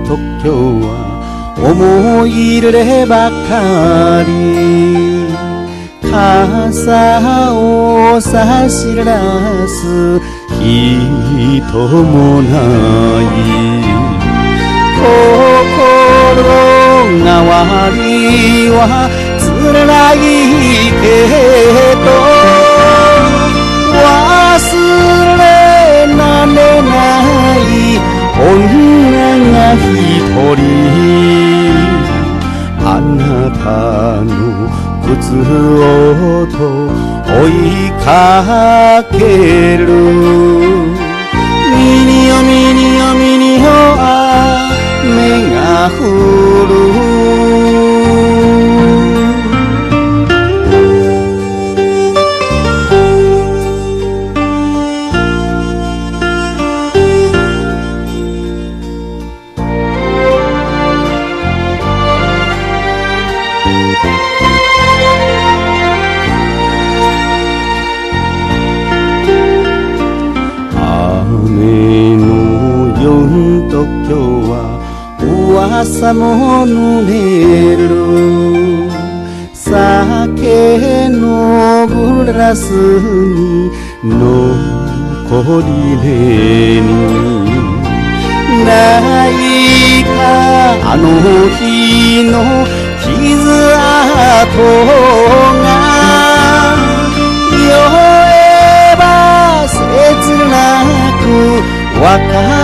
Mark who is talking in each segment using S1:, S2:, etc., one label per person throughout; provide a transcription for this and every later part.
S1: と今日は思い入ればかり傘を差し出す人もない心変わりは辛いけど忘れられない女が一人あなたの靴をと追いかけるミニよミニよミニよ雨が降る今日は噂も濡れる酒のグラスに残り目にないかあの日の傷跡が酔えば切なく別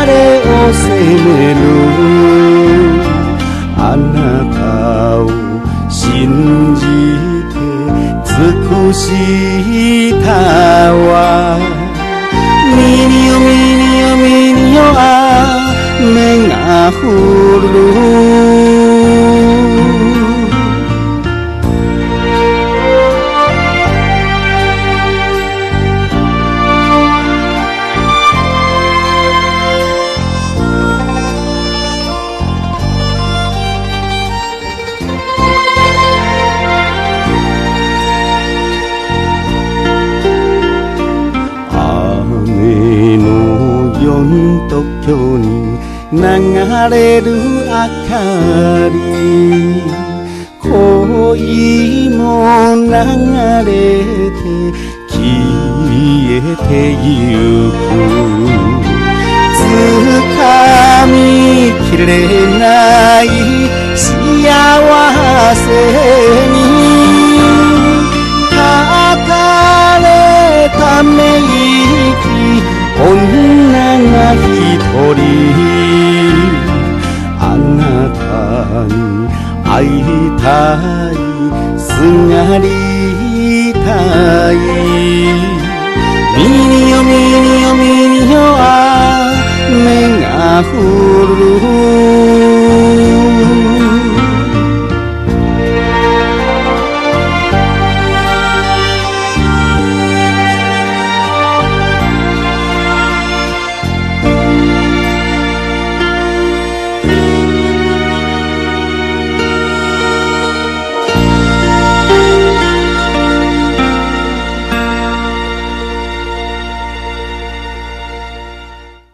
S1: れを責めるあなたを信じて尽くしたわミニよミニよミニよ雨が降る東京に流れる明かり恋も流れて消えてゆく掴みきれない幸せに語れため息女が一人あなたに会いたいすがりたいミニよミニよミニよ雨が降る